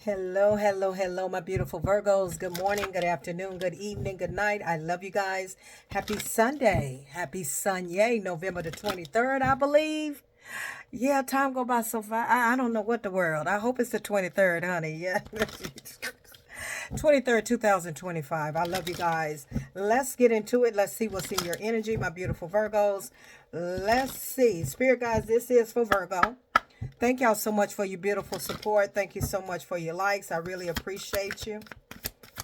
Hello, hello, hello, my beautiful Virgos. Good morning, good afternoon, good evening, good night. I love you guys. Happy Sunday. Happy Sunday, November the 23rd, I believe. Yeah, time go by so fast. I don't know what the world. I hope it's the 23rd, honey. Yeah. 23rd, 2025. I love you guys. Let's get into it. Let's see what's in your energy, my beautiful Virgos. Let's see. Spirit guys, this is for Virgo. Thank y'all so much for your beautiful support. Thank you so much for your likes. I really appreciate you.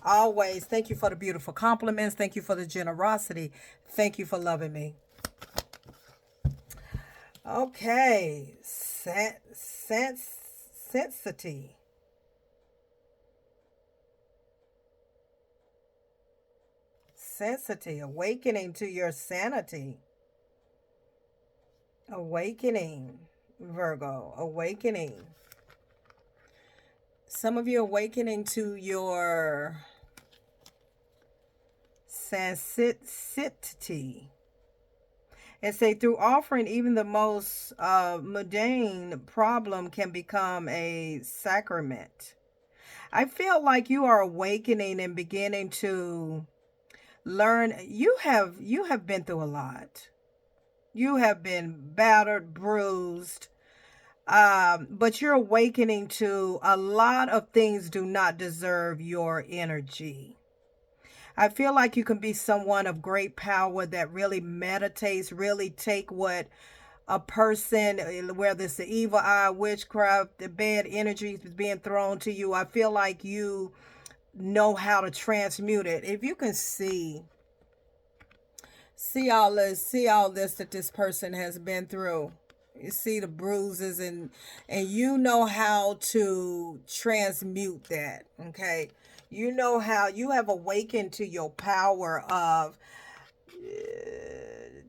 Always. Thank you for the beautiful compliments. Thank you for the generosity. Thank you for loving me. Okay. Sensity. Sensity. Awakening to your sanity. Awakening. Virgo. Awakening. Some of you awakening to your sensitivity. And say through offering, even the most mundane problem can become a sacrament. I feel like you are awakening and beginning to learn. You have been through a lot. You have been battered, bruised, but you're awakening to a lot of things do not deserve your energy. I feel like you can be someone of great power that really meditates, really take what a person, whether it's the evil eye, witchcraft, the bad energies being thrown to you. I feel like you know how to transmute it. If you can see all this that this person has been through. You see the bruises and you know how to transmute that, okay? You know how you have awakened to your power of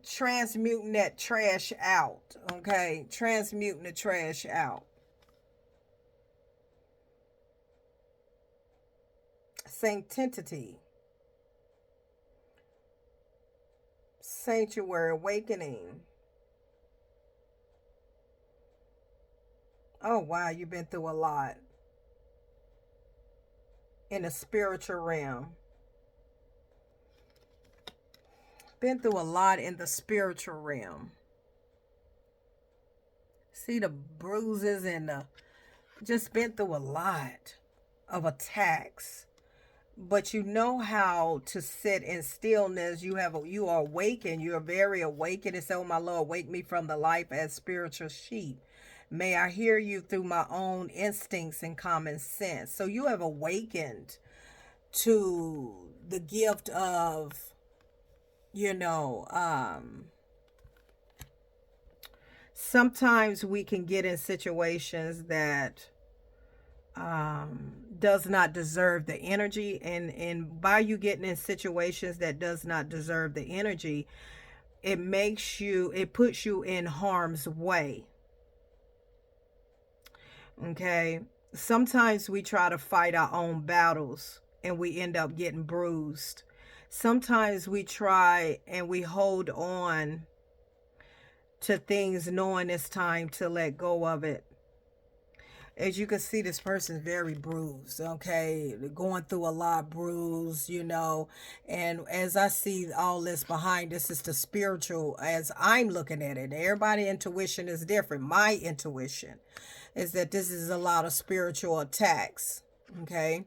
transmuting that trash out, okay? Transmuting the trash out. Sanctity, sanctuary, awakening. Oh, wow, you've been through a lot in the spiritual realm. Been through a lot in the spiritual realm. See the bruises and the just been through a lot of attacks. But you know how to sit in stillness. You are awakened. You are very awakened. And so, my Lord, wake me from the life as spiritual sheep. May I hear you through my own instincts and common sense. So you have awakened to the gift of, you know, sometimes we can get in situations that does not deserve the energy, and by you getting in situations that does not deserve the energy, it puts you in harm's way. Okay, sometimes we try to fight our own battles and we end up getting bruised. Sometimes we try and we hold on to things knowing it's time to let go of it. As you can see, this person's very bruised, okay? Going through a lot, bruised, and as I see all this behind, this is the spiritual as I'm looking at it. Everybody's intuition is different. My intuition is that this is a lot of spiritual attacks, okay?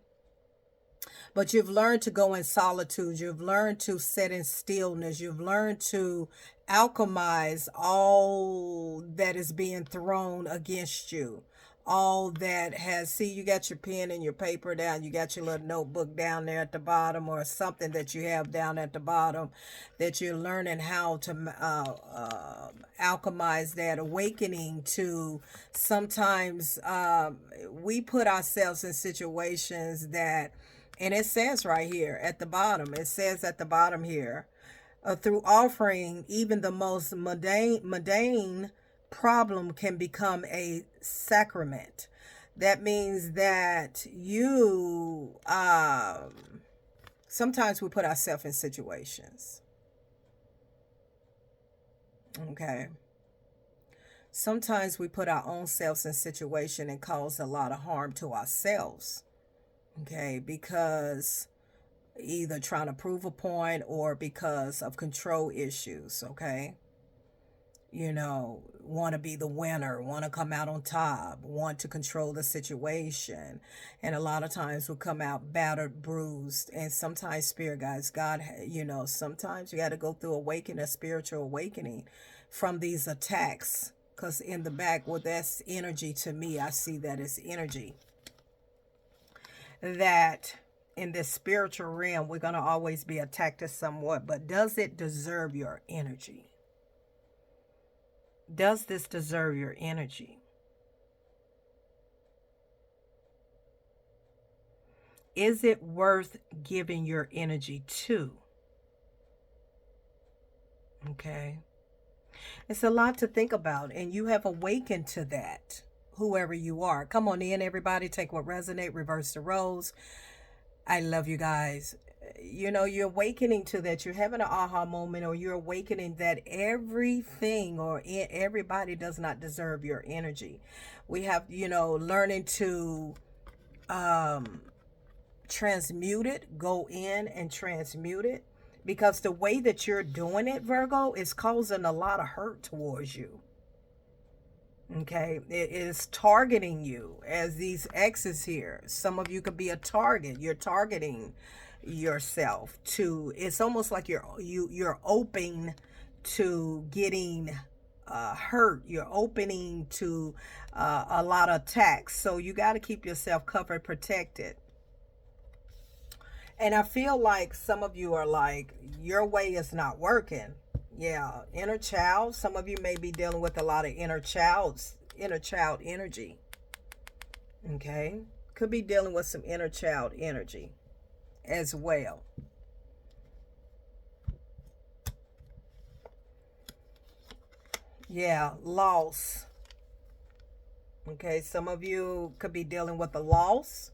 But you've learned to go in solitude. You've learned to sit in stillness. You've learned to alchemize all that is being thrown against you. All that has, see, you got your pen and your paper down. You got your little notebook down there at the bottom, or something that you have down at the bottom that you're learning how to alchemize that, awakening to. Sometimes we put ourselves in situations that, and it says right here at the bottom, it says at the bottom here, through offering, even the most mundane problem can become a sacrament. That means that sometimes we put ourselves in situations. Okay. Sometimes we put our own selves in situation and cause a lot of harm to ourselves. Okay, because either trying to prove a point or because of control issues. Okay, want to be the winner, want to come out on top, want to control the situation. And a lot of times we come out battered, bruised. And sometimes, spirit guides, God, sometimes you got to go through awakening, a spiritual awakening from these attacks. Because in the back, well, that's energy to me. I see that as energy. That in this spiritual realm, we're going to always be attacked somewhat. But does it deserve your energy? Does this deserve your energy? Is it worth giving your energy to? Okay. It's a lot to think about, and you have awakened to that, whoever you are. Come on in, everybody. Take what resonates, reverse the roles. I love you guys. You're awakening to that. You're having an aha moment, or you're awakening that everything or everybody does not deserve your energy. We have, learning to transmute it, go in and transmute it. Because the way that you're doing it, Virgo, is causing a lot of hurt towards you. Okay, it is targeting you as these X's here. Some of you could be a target. You're targeting yourself to. It's almost like you're open to getting hurt. You're opening to a lot of attacks. So you got to keep yourself covered, protected. And I feel like some of you are like, your way is not working. Yeah, inner child. Some of you may be dealing with a lot of inner child energy. Okay. Could be dealing with some inner child energy as well. Yeah, loss. Okay, some of you could be dealing with a loss.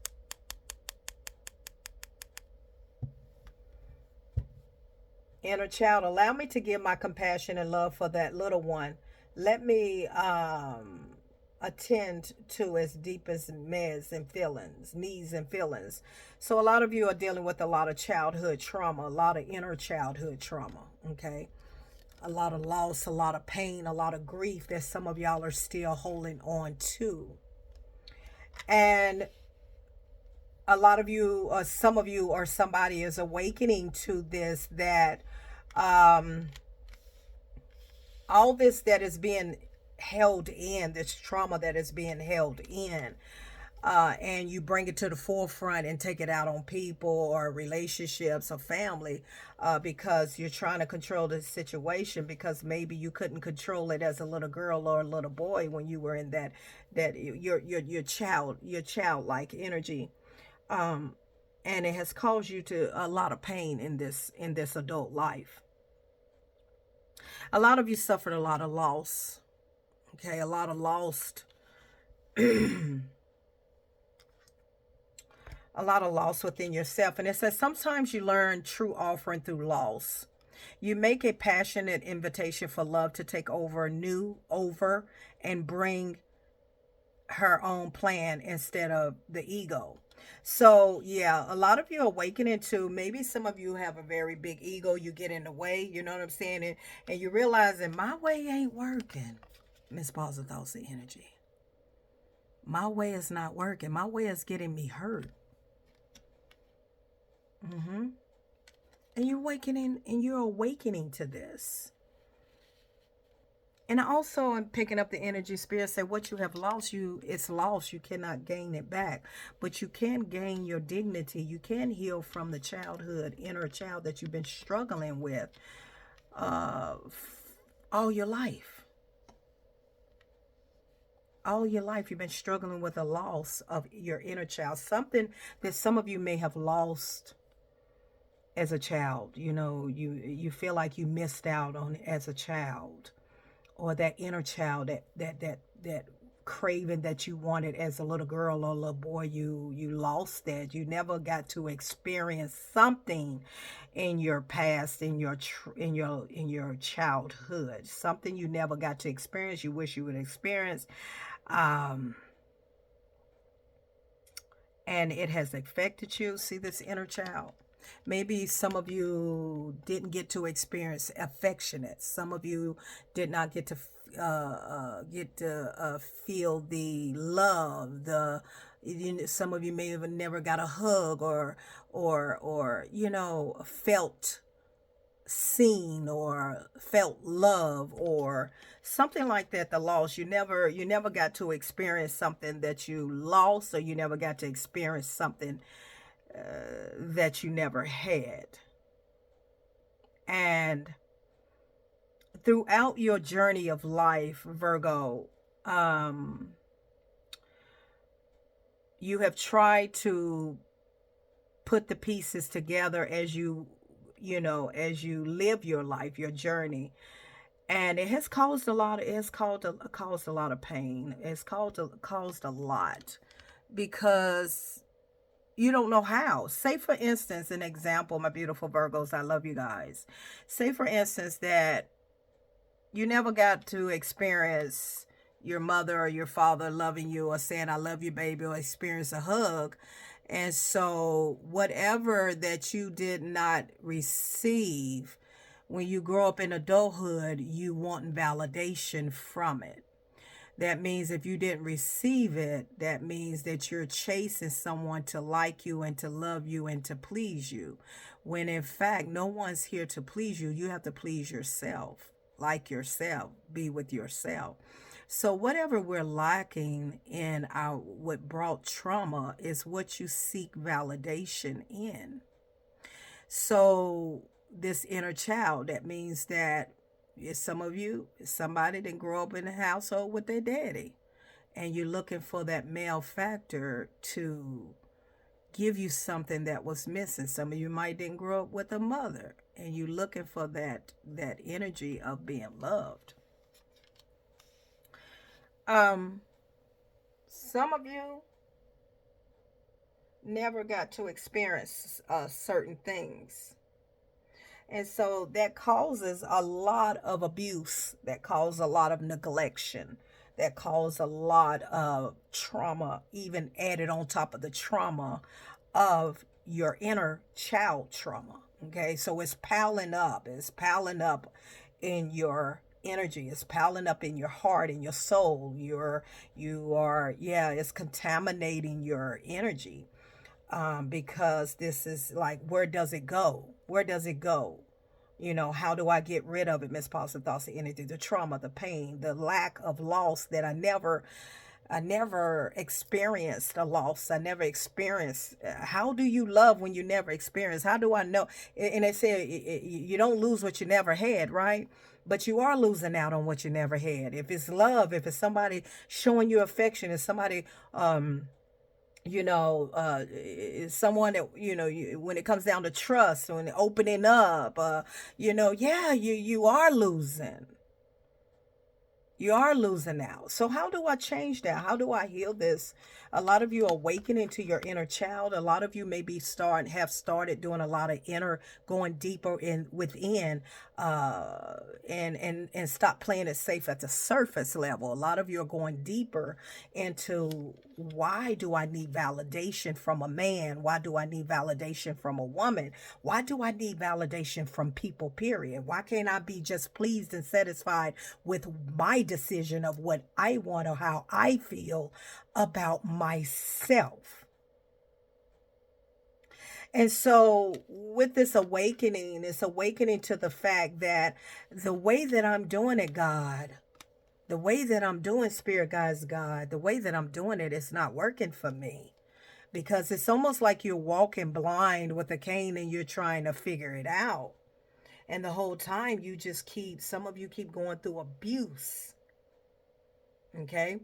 Inner child, allow me to give my compassion and love for that little one. Let me attend to as deep as needs and feelings. So a lot of you are dealing with a lot of childhood trauma, a lot of inner childhood trauma, okay? A lot of loss, a lot of pain, a lot of grief that some of y'all are still holding on to. And a lot of you, or some of you, or somebody is awakening to this, that all this that is being held in, this trauma that is being held in, and you bring it to the forefront and take it out on people or relationships or family, because you're trying to control the situation, because maybe you couldn't control it as a little girl or a little boy when you were in that your childlike energy, and it has caused you to a lot of pain in this adult life. A lot of you suffered a lot of loss. Okay, a lot of lost. A lot of loss within yourself. And it says sometimes you learn true offering through loss. You make a passionate invitation for love to take over and bring her own plan instead of the ego. So yeah, a lot of you are awakening to, maybe some of you have a very big ego. You get in the way, you know what I'm saying? And you realize that my way ain't working. Miss Positive Thoughts of Energy. My way is not working. My way is getting me hurt. And you're awakening to this. And also, I'm picking up the energy. Spirit say what you have lost, it's lost. You cannot gain it back. But you can gain your dignity. You can heal from the childhood, inner child that you've been struggling with all your life. All your life, you've been struggling with a loss of your inner child. Something that some of you may have lost as a child. You feel like you missed out on as a child. Or that inner child that craving that you wanted as a little girl or a little boy. You lost that. You never got to experience something in your past, in your childhood, something you never got to experience, you wish you would experience. um and it has affected you. See this inner child. Maybe some of you didn't get to experience affectionate. Some of you did not get to feel the love. Some of you may have never got a hug, or felt seen or felt love or something like that. The loss, you never got to experience something that you lost, or you never got to experience something that you never had. And throughout your journey of life, Virgo, um you have tried to put the pieces together as you live your life, your journey. And it has caused a lot of, caused a lot of pain. It's caused a lot, because you don't know how. Say for instance, an example, my beautiful Virgos, I love you guys. Say for instance that you never got to experience your mother or your father loving you or saying I love you baby, or experience a hug. And so whatever that you did not receive when you grow up in adulthood, you want validation from it. That means if you didn't receive it, that means that you're chasing someone to like you and to love you and to please you. When in fact, no one's here to please you. You have to please yourself, like yourself, be with yourself. So whatever we're lacking in our what brought trauma is what you seek validation in. So this inner child, that means that some of you, somebody didn't grow up in a household with their daddy, and you're looking for that male factor to give you something that was missing. Some of you might didn't grow up with a mother, and you're looking for that energy of being loved. Um, some of you never got to experience certain things. And so that causes a lot of abuse, that causes a lot of neglection, that causes a lot of trauma, even added on top of the trauma of your inner child trauma. Okay, so it's piling up in your energy, it's piling up in your heart, in your soul. Yeah, it's contaminating your energy. Because this is like, where does it go? Where does it go? How do I get rid of it? Miss Positive Thoughts of Energy, the trauma, the pain, the lack of loss that I never experienced a loss. I never experienced. How do you love when you never experience? How do I know? And they say you don't lose what you never had, right? But you are losing out on what you never had. If it's love, if it's somebody showing you affection, if somebody someone that when it comes down to trust, when opening up, yeah, you are losing. You are losing out. So how do I change that? How do I heal this? A lot of you are awakening to your inner child. A lot of you maybe have started doing a lot of inner, going deeper in within, and stop playing it safe at the surface level. A lot of you are going deeper into, why do I need validation from a man? Why do I need validation from a woman? Why do I need validation from people, period? Why can't I be just pleased and satisfied with my decision of what I want or how I feel about myself? And so with this awakening, it's awakening to the fact that the way that I'm doing it, God, the way that I'm doing Spirit Guides, God, the way that I'm doing it is not working for me. Because it's almost like you're walking blind with a cane and you're trying to figure it out. And the whole time some of you keep going through abuse. Okay?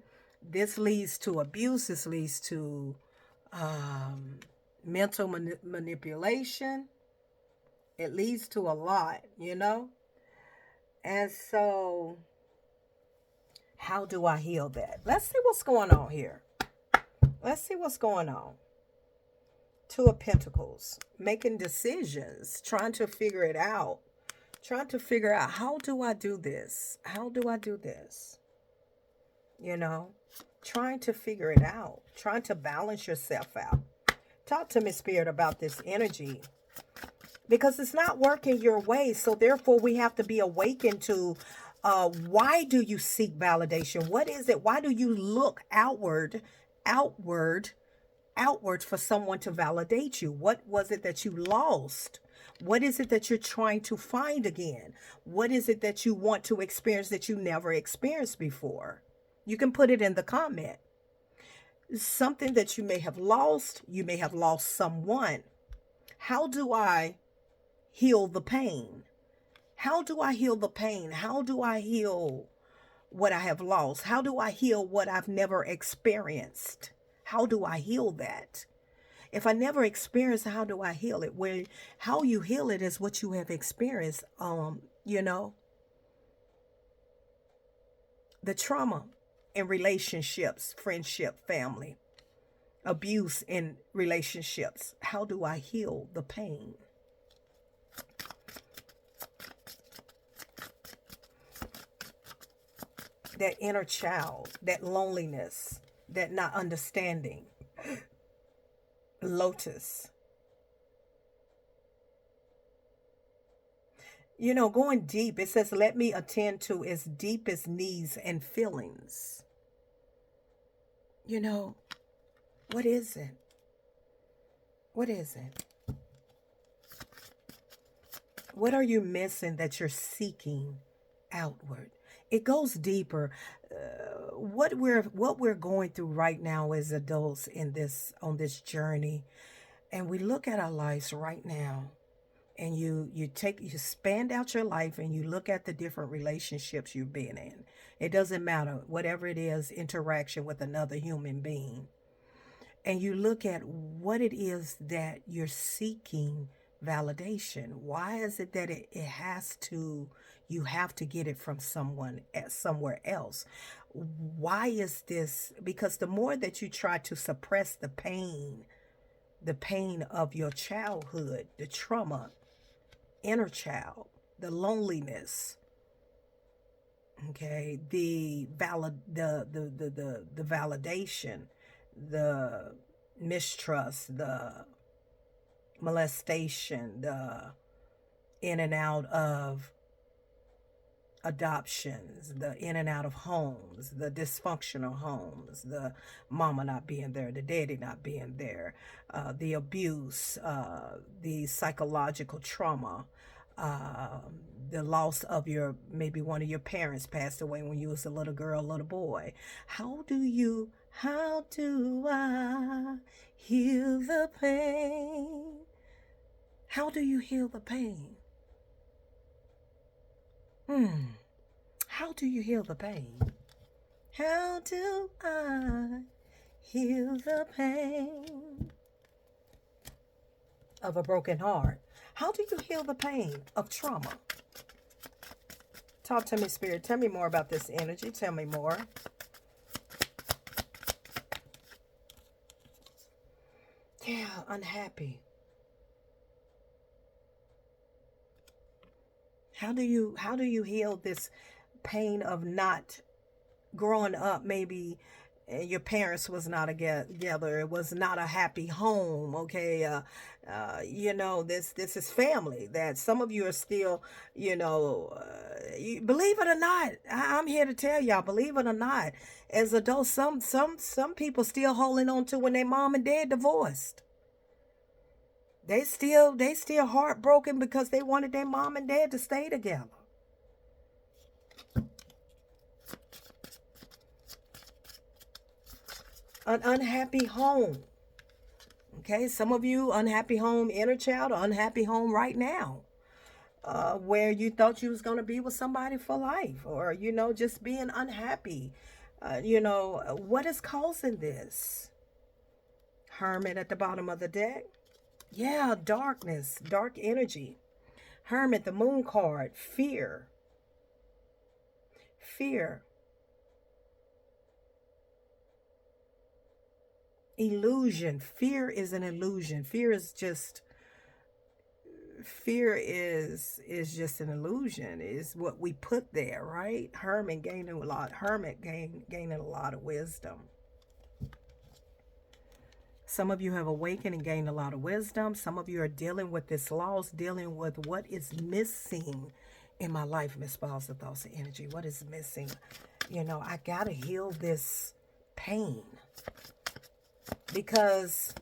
This leads to abuse. This leads to mental manipulation. It leads to a lot. And so How do I heal that? Let's see what's going on here. Let's see what's going on. Two of Pentacles, making decisions, trying to figure it out. Trying to figure out, how do I do this? How do I do this? You know, trying to figure it out. Trying to balance yourself out. Talk to me, Spirit, about this energy. Because it's not working your way. So therefore, we have to be awakened to why do you seek validation? What is it? Why do you look outward for someone to validate you? What was it that you lost? What is it that you're trying to find again? What is it that you want to experience that you never experienced before? You can put it in the comment. Something that you may have lost. You may have lost someone. How do I heal the pain? How do I heal the pain? How do I heal what I have lost? How do I heal what I've never experienced? How do I heal that? If I never experienced, how do I heal it? Where how you heal it is what you have experienced. You know, the trauma in relationships, friendship, family, abuse in relationships. How do I heal the pain? That inner child, that loneliness, that not understanding. Lotus. You know, going deep, it says, let me attend to its deepest needs and feelings. You know, what is it? What is it? What are you missing that you're seeking outward? It goes deeper. What we're going through right now as adults on this journey, and we look at our lives right now, and you expand out your life, and you look at the different relationships you've been in. It doesn't matter, whatever it is, interaction with another human being, and you look at what it is that you're seeking validation. Why is it that you have to get it from someone somewhere else? Why is this? Because the more that you try to suppress the pain of your childhood, the trauma, inner child, the loneliness, okay, the validation, the mistrust, the molestation, the in and out of adoptions, the in and out of homes, the dysfunctional homes, the mama not being there, the daddy not being there, the abuse, the psychological trauma, the loss of maybe one of your parents passed away when you was a little girl, little boy. How do I heal the pain? How do you heal the pain? How do you heal the pain? How do I heal the pain of a broken heart? How do you heal the pain of trauma? Talk to me, Spirit. Tell me more about this energy. Tell me more. Yeah, unhappy. How do you heal this pain of not growing up? Maybe your parents was not together. It was not a happy home. Okay, you know, this is family. That some of you are still, you know, believe it or not, I'm here to tell y'all, believe it or not, as adults, some people still holding on to when their mom and dad divorced. They still heartbroken because they wanted their mom and dad to stay together. An unhappy home. Okay, some of you unhappy home, inner child, or unhappy home right now, where you thought you was gonna be with somebody for life, or you know, just being unhappy. You know, what is causing this? Hermit at the bottom of the deck. Yeah, darkness, dark energy. Hermit, the moon card, fear. Fear. illusion. Fear is an illusion. Fear is just an illusion. Is what we put there, right? Hermit gaining a lot of wisdom. Some of you have awakened and gained a lot of wisdom. Some of you are dealing with this loss, dealing with what is missing in my life, Miss Balls of Thoughts and Energy. What is missing? I gotta heal this pain, because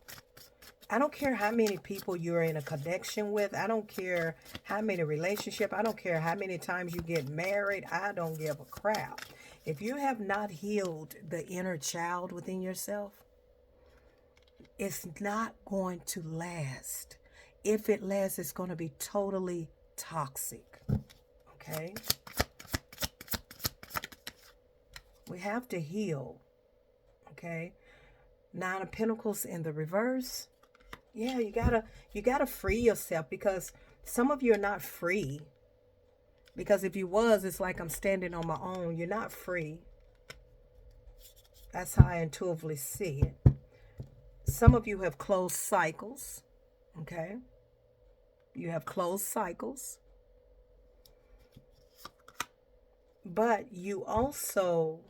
I don't care how many people you're in a connection with. I don't care how many relationships. I don't care how many times you get married. I don't give a crap. If you have not healed the inner child within yourself, it's not going to last. If it lasts, it's going to be totally toxic. Okay? We have to heal. Okay? Nine of Pentacles in the reverse. Yeah, you gotta free yourself, because some of you are not free. Because if you was, it's like I'm standing on my own. You're not free. That's how I intuitively see it. Some of you have closed cycles. Okay? You have closed cycles. But you also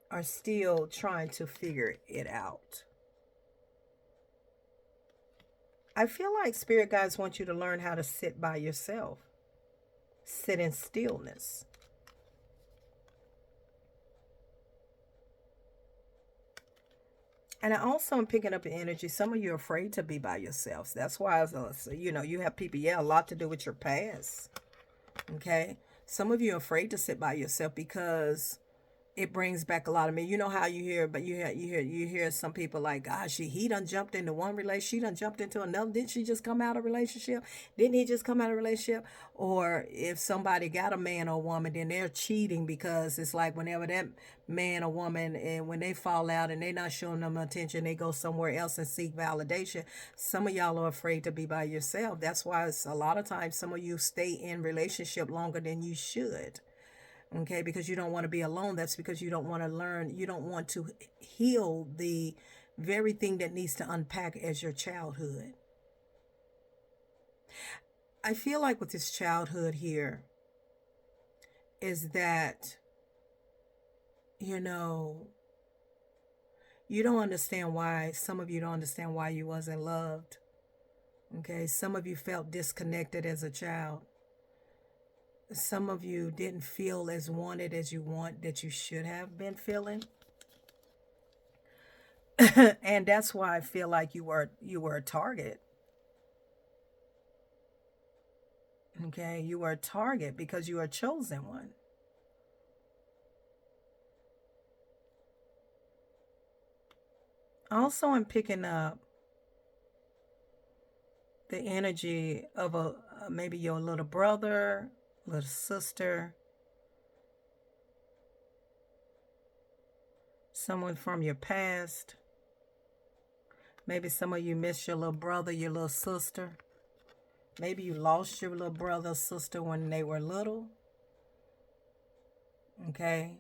are still trying to figure it out. I feel like spirit guides want you to learn how to sit by yourself. Sit in stillness. And I also am picking up the energy. Some of you are afraid to be by yourselves. That's why, you have people, a lot to do with your past. Okay? Some of you are afraid to sit by yourself because it brings back a lot of me. You know how you hear, but you hear some people like, gosh, he done jumped into one relationship, she done jumped into another. Didn't she just come out of a relationship? Didn't he just come out of a relationship? Or if somebody got a man or woman, then they're cheating, because it's like whenever that man or woman, and when they fall out and they not showing them attention, they go somewhere else and seek validation. Some of y'all are afraid to be by yourself. That's why it's a lot of times some of you stay in relationship longer than you should. Okay, because you don't want to be alone. That's because you don't want to learn. You don't want to heal the very thing that needs to unpack as your childhood. I feel like with this childhood here is that, you don't understand why. Some of you don't understand why you wasn't loved. Okay, some of you felt disconnected as a child. Some of you didn't feel as wanted as that you should have been feeling. And that's why I feel like you were a target. Okay, you were a target because you were a chosen one. Also, I'm picking up the energy of maybe your little brother, little sister, someone from your past. Maybe some of you miss your little brother, your little sister. Maybe you lost your little brother or sister when they were little. Okay.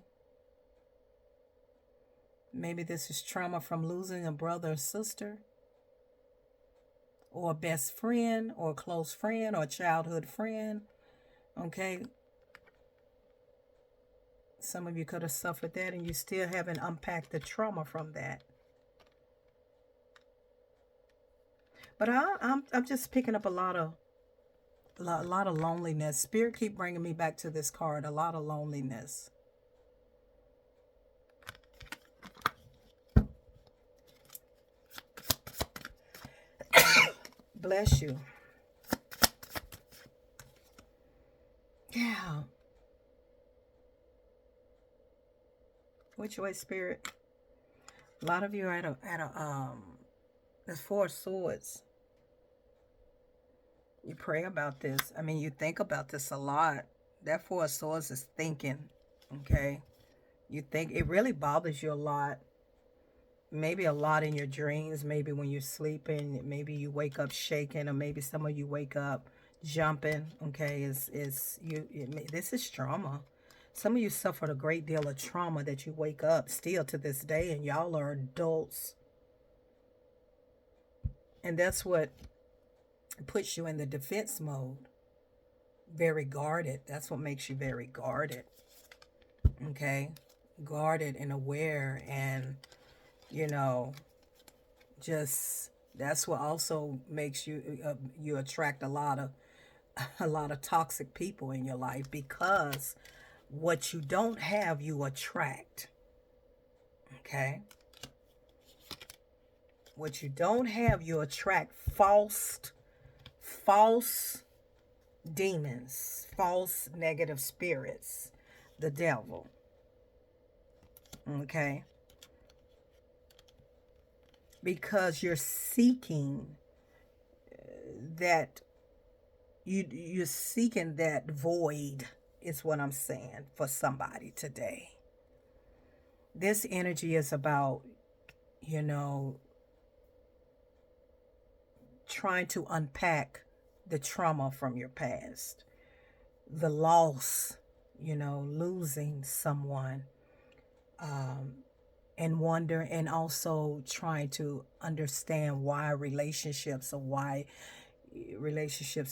Maybe this is trauma from losing a brother or sister, or a best friend, or a close friend, or a childhood friend. Okay. Some of you could have suffered that, and you still haven't unpacked the trauma from that. But I'm just picking up a lot of loneliness. Spirit keep bringing me back to this card. A lot of loneliness. Bless you. Yeah. Which way, Spirit? A lot of you are there's Four of Swords. You pray about this. I mean, you think about this a lot. That Four of Swords is thinking. Okay. You think it really bothers you a lot. Maybe a lot in your dreams. Maybe when you're sleeping. Maybe you wake up shaking, or maybe some of you wake up jumping. Okay, this is trauma. Some of you suffered a great deal of trauma that you wake up still to this day, and y'all are adults. And that's what puts you in the defense mode. Very guarded. That's what makes you very guarded. Okay? Guarded and aware, and, you know, just that's what also makes you you attract a lot of toxic people in your life, because what you don't have you attract. Okay? What you don't have you attract. False demons, false negative spirits, the devil. Okay? Because you're seeking that you're seeking that void, is what I'm saying for somebody today. This energy is about, you know, trying to unpack the trauma from your past, the loss, you know, losing someone, and wonder, and also trying to understand why relationships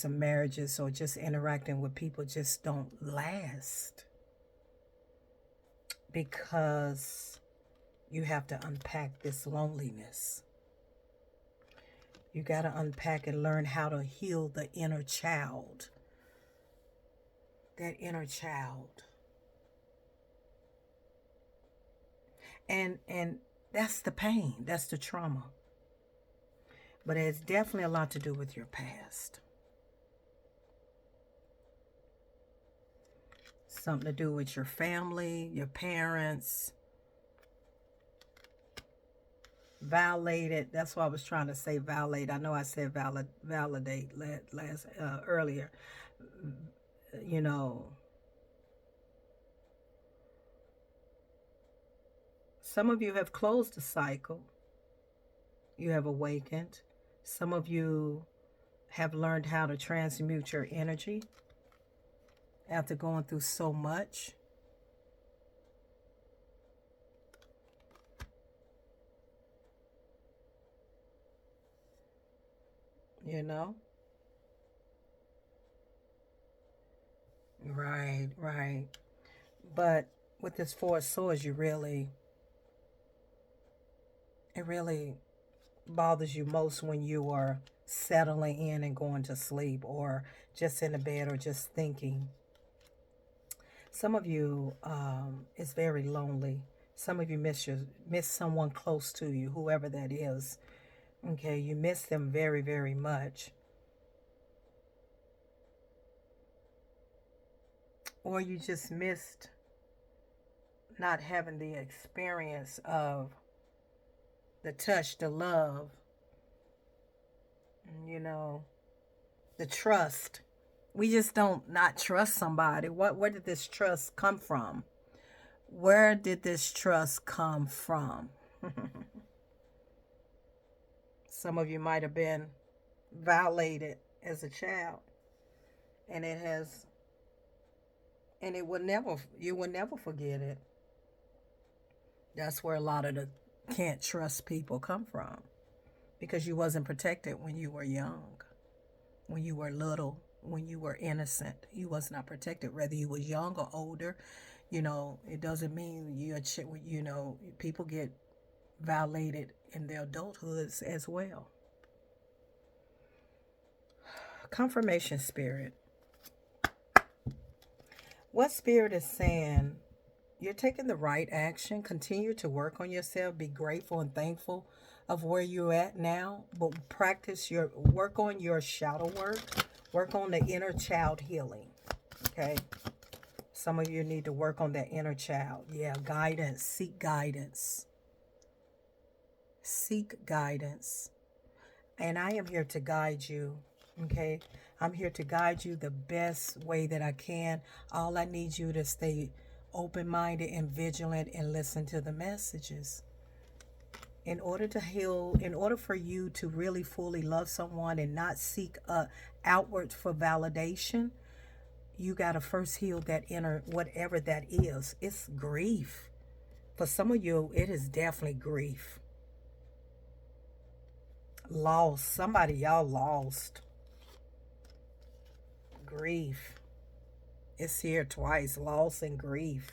and marriages, or just interacting with people, just don't last, because you have to unpack this loneliness. You got to unpack and learn how to heal the inner child. That inner child. And that's the pain. That's the trauma. But it's definitely a lot to do with your past. Something to do with your family, your parents. Violated. That's why I was trying to say violate. I know I said validate last earlier. You know, some of you have closed the cycle. You have awakened. Some of you have learned how to transmute your energy after going through so much. You know? Right, right. But with this Four of Swords, it really bothers you most when you are settling in and going to sleep, or just in the bed, or just thinking. Some of you is very lonely. Some of you miss someone close to you, whoever that is. Okay, you miss them very, very much. Or you just missed not having the experience of the touch, the love, you know, the trust. We just don't not trust somebody. Where did this trust come from? Where did this trust come from? Some of you might have been violated as a child, and it will never, you will never forget it. That's where a lot of the can't trust people come from, because you wasn't protected when you were young, when you were little, when you were innocent. You was not protected, whether you was young or older. You know, it doesn't mean you know, people get violated in their adulthoods as well. Confirmation spirit. What spirit is saying? You're taking the right action. Continue to work on yourself. Be grateful and thankful of where you're at now. But work on your shadow work. Work on the inner child healing. Okay? Some of you need to work on that inner child. Yeah, guidance. Seek guidance. Seek guidance. And I am here to guide you. Okay? I'm here to guide you the best way that I can. All I need you to stay open-minded and vigilant and listen to the messages. In order to heal, in order for you to really fully love someone and not seek outward for validation, You got to first heal that inner, whatever that is. It's grief. For some of you, it is definitely grief. Lost. Somebody, y'all lost. Grief. It's here twice. Loss and grief.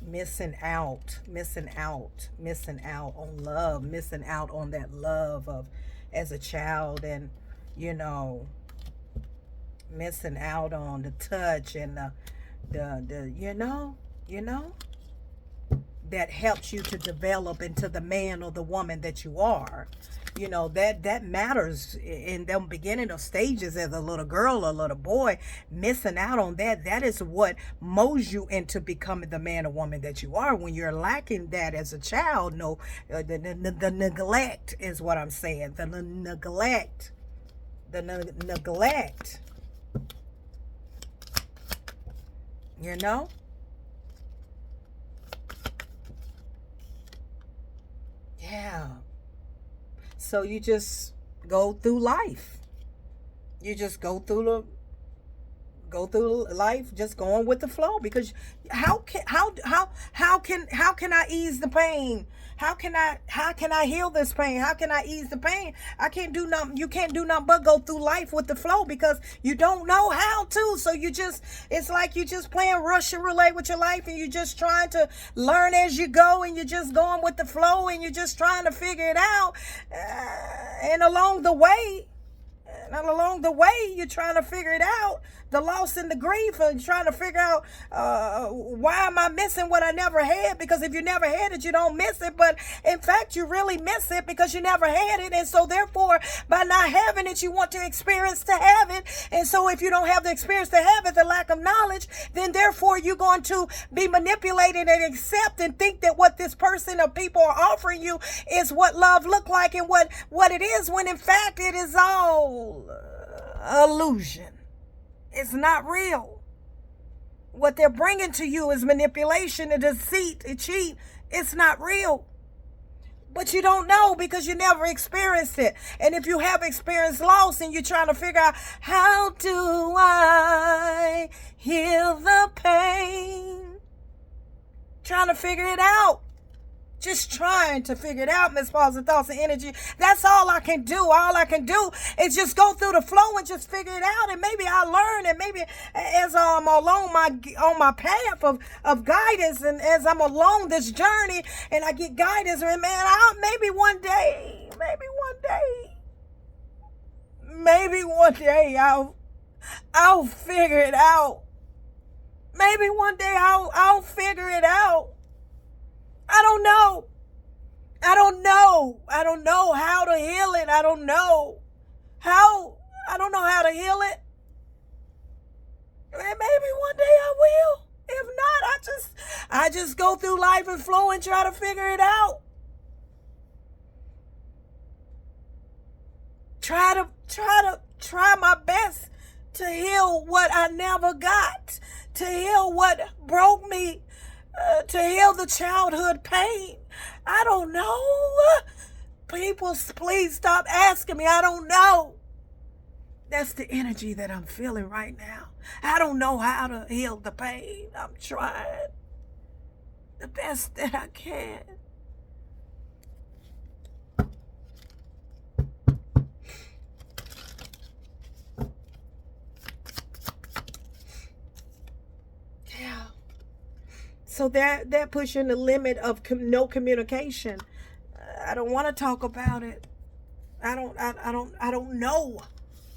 Missing out. Missing out. Missing out on love. Missing out on that love of as a child, and you know, missing out on the touch and the you know that helps you to develop into the man or the woman that you are. You know, that matters in them beginning of stages as a little girl or little boy. Missing out on that is what molds you into becoming the man or woman that you are. When you're lacking that as a child, no, the neglect is what I'm saying. The neglect. You know? Yeah. So you just go through life. You just go through life just going with the flow, because how can I ease the pain? How can I heal this pain? How can I ease the pain? I can't do nothing. You can't do nothing but go through life with the flow, because you don't know how to. So it's like you just playing Russian roulette with your life, and you're just trying to learn as you go, and you're just going with the flow, and you're just trying to figure it out. And along the way, you're trying to figure it out. The loss and the grief, and trying to figure out why am I missing what I never had? Because if you never had it, you don't miss it. But in fact, you really miss it because you never had it. And so therefore, by not having it, you want to experience to have it. And so if you don't have the experience to have it, the lack of knowledge, then therefore you're going to be manipulated and accept and think that what this person or people are offering you is what love look like and what it is, when in fact it is all illusion. It's not real. What they're bringing to you is manipulation and deceit and cheat. It's not real. But you don't know because you never experienced it. And if you have experienced loss and you're trying to figure out, how do I heal the pain? Trying to figure it out. Just trying to figure it out, Miss Positive Thoughts and Energy. That's all I can do. All I can do is just go through the flow and just figure it out. And maybe I learn, and maybe as I'm along my path of guidance, and as I'm along this journey and I get guidance, and man, maybe one day I'll figure it out. Maybe one day I'll figure it out. I don't know. I don't know how to heal it. I don't know how to heal it. And maybe one day I will. If not, I just go through life and flow and try to figure it out. Try my best to heal what I never got, to heal what broke me, to heal the childhood pain. I don't know. People, please stop asking me. I don't know. That's the energy that I'm feeling right now. I don't know how to heal the pain. I'm trying the best that I can. Yeah. So that pushing the limit of no communication. I don't want to talk about it. I don't know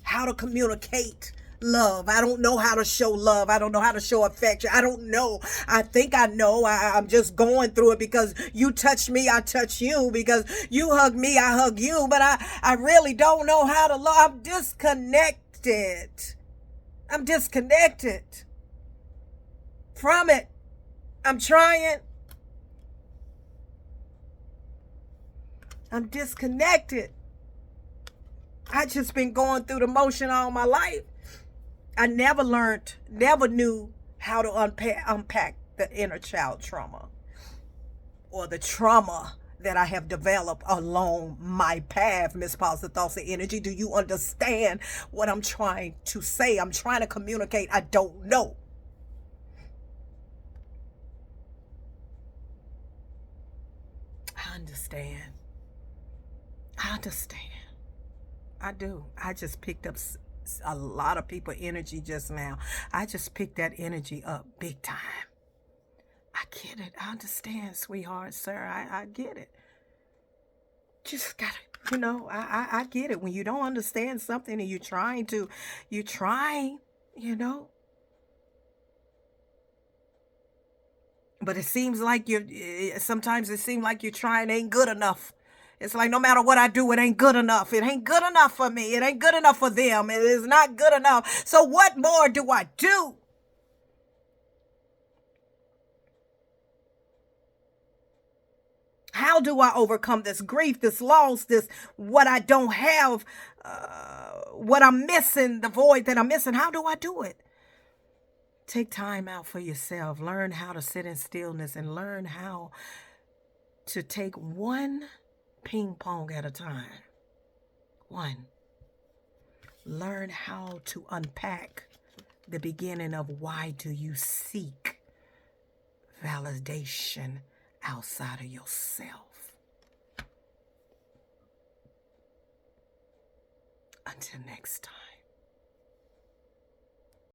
how to communicate love. I don't know how to show love. I don't know how to show affection. I don't know. I think I know. I'm just going through it because you touch me, I touch you. Because you hug me, I hug you. But I really don't know how to love. I'm disconnected. I'm disconnected from it. I'm trying. I'm disconnected. I just been going through the motion all my life. I never knew how to unpack the inner child trauma, or the trauma that I have developed along my path, Miss Positive Thoughts and Energy. Do you understand what I'm trying to say? I'm trying to communicate. I don't know. I understand. I understand. I do. I just picked up a lot of people energy just now. I just picked that energy up big time. I get it. I understand, sweetheart, sir. I get it. Just gotta, I get it. When you don't understand something and you're trying, you know, but it seems like sometimes it seems like you're trying ain't good enough. It's like no matter what I do, it ain't good enough. It ain't good enough for me. It ain't good enough for them. It is not good enough. So what more do I do? How do I overcome this grief, this loss, this what I don't have, what I'm missing, the void that I'm missing? How do I do it? Take time out for yourself. Learn how to sit in stillness and learn how to take one ping pong at a time. One. Learn how to unpack the beginning of why do you seek validation outside of yourself. Until next time.